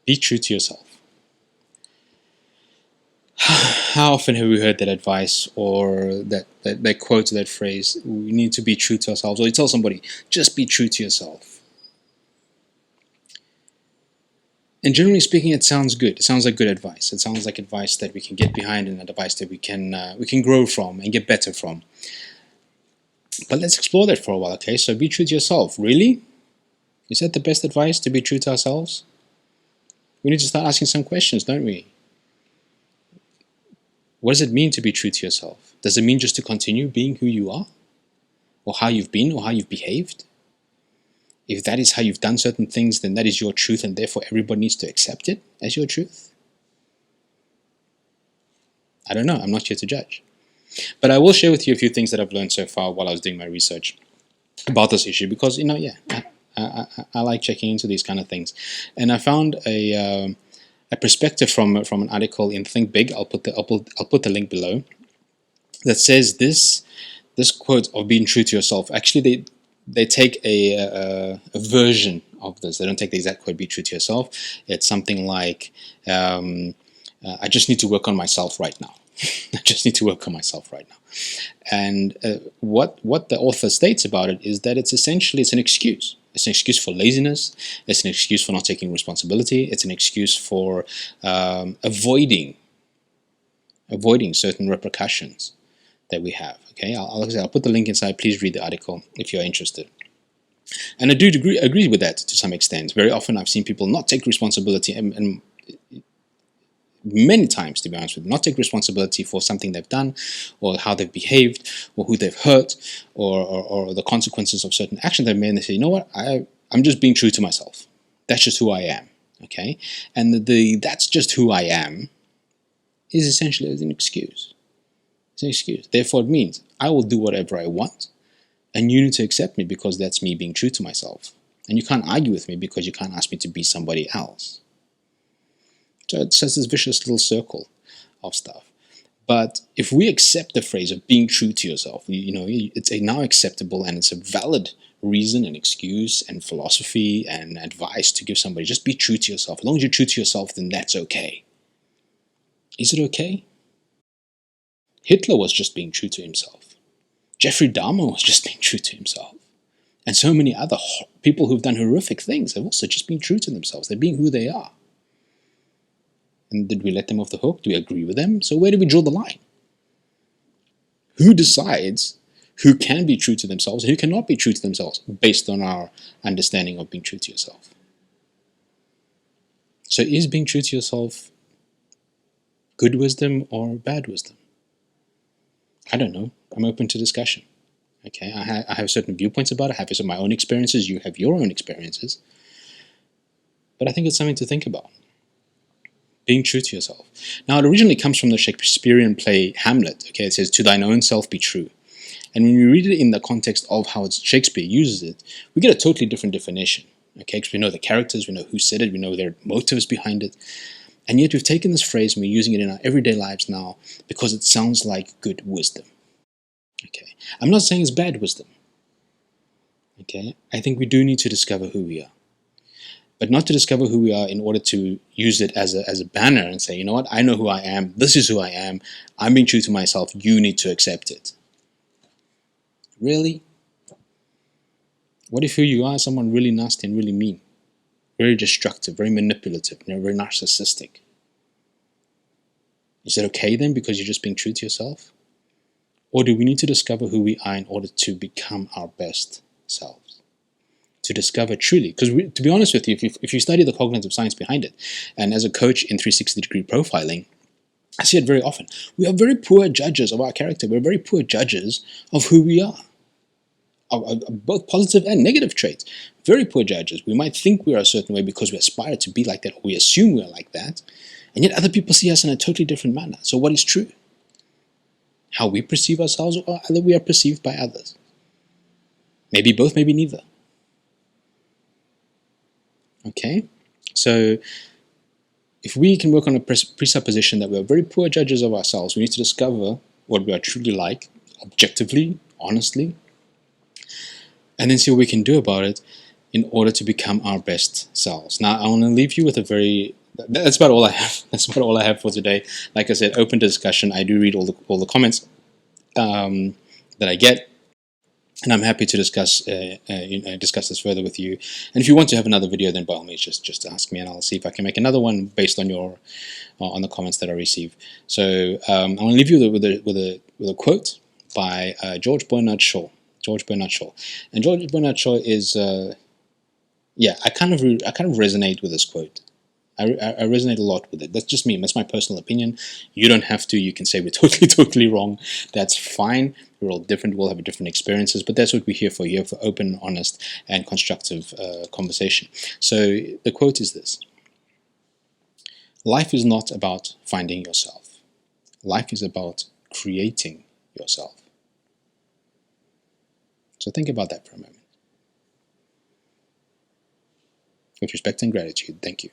Be true to yourself. How often have we heard that advice or that quote, that phrase, we need to be true to ourselves, or you tell somebody, just be true to yourself. And generally speaking, it sounds good. It sounds like good advice. It sounds like advice that we can get behind and advice that we can grow from and get better from. But let's explore that for a while, okay? So be true to yourself. Really? Is that the best advice, to be true to ourselves? We need to start asking some questions, don't we? What does it mean to be true to yourself? Does it mean just to continue being who you are? Or how you've been, or how you've behaved? If that is how you've done certain things, then that is your truth, and therefore everybody needs to accept it as your truth? I don't know. I'm not here to judge. But I will share with you a few things that I've learned so far while I was doing my research about this issue, because, I like checking into these kind of things. And I found a perspective from an article in Think Big. I'll put the link below, that says this quote of being true to yourself. Actually, they take a version of this. They don't take the exact quote, be true to yourself. It's something like, I just need to work on myself right now. I just need to work on myself right now. And what the author states about it is that it's an excuse. It's an excuse for laziness. It's an excuse for not taking responsibility. It's an excuse for avoiding certain repercussions that we have. Okay, I'll put the link inside. Please read the article if you're interested. And I do agree with that to some extent. Very often I've seen people not take responsibility, and many times, to be honest with you, not take responsibility for something they've done, or how they've behaved, or who they've hurt, or the consequences of certain actions they've made, and they say, you know what, I'm just being true to myself. That's just who I am. Okay, and that's just who I am is essentially an excuse. It's an excuse. Therefore, it means I will do whatever I want, and you need to accept me because that's me being true to myself. And you can't argue with me because you can't ask me to be somebody else. So it's just this vicious little circle of stuff. But if we accept the phrase of being true to yourself, it's now acceptable, and it's a valid reason and excuse and philosophy and advice to give somebody, just be true to yourself. As long as you're true to yourself, then that's okay. Is it okay? Hitler was just being true to himself. Jeffrey Dahmer was just being true to himself. And so many other people who've done horrific things have also just been true to themselves. They're being who they are. And did we let them off the hook? Do we agree with them? So where do we draw the line? Who decides who can be true to themselves and who cannot be true to themselves based on our understanding of being true to yourself? So is being true to yourself good wisdom or bad wisdom? I don't know. I'm open to discussion. Okay, I have certain viewpoints about it. I have my own experiences. You have your own experiences. But I think it's something to think about. Being true to yourself. Now, it originally comes from the Shakespearean play Hamlet. Okay, it says, "To thine own self be true." And when we read it in the context of how Shakespeare uses it, we get a totally different definition. Okay, because we know the characters, we know who said it, we know their motives behind it. And yet we've taken this phrase and we're using it in our everyday lives now because it sounds like good wisdom. Okay, I'm not saying it's bad wisdom. Okay, I think we do need to discover who we are. But not to discover who we are in order to use it as a banner and say, you know what, I know who I am, this is who I am, I'm being true to myself, you need to accept it. Really? What if who you are is someone really nasty and really mean? Very destructive, very manipulative, very narcissistic? Is that okay then because you're just being true to yourself? Or do we need to discover who we are in order to become our best selves? To discover truly, because to be honest with you, if you study the cognitive science behind it, and as a coach in 360-degree profiling, I see it very often. We are very poor judges of our character. We're very poor judges of who we are, of both positive and negative traits. Very poor judges. We might think we are a certain way because we aspire to be like that, or we assume we are like that, and yet other people see us in a totally different manner. So what is true? How we perceive ourselves, or how we are perceived by others? Maybe both, maybe neither. Okay, so if we can work on a presupposition that we are very poor judges of ourselves, we need to discover what we are truly like, objectively, honestly, and then see what we can do about it in order to become our best selves. Now, I want to leave you with a very that's about all I have. That's about all I have for today. Like I said, open discussion. I do read all the comments that I get, and I'm happy to discuss this further with you. And if you want to have another video, then by all means, just ask me, and I'll see if I can make another one based on your on the comments that I receive. So I want to leave you with a quote by George Bernard Shaw. George Bernard Shaw, and George Bernard Shaw is I kind of resonate with this quote. I resonate a lot with it. That's just me. That's my personal opinion. You don't have to. You can say we're totally wrong. That's fine. We're all different. We'll have different experiences, but that's what we're here for. We're here for open, honest, and constructive conversation. So the quote is this: life is not about finding yourself. Life is about creating yourself. So think about that for a moment. With respect and gratitude, thank you.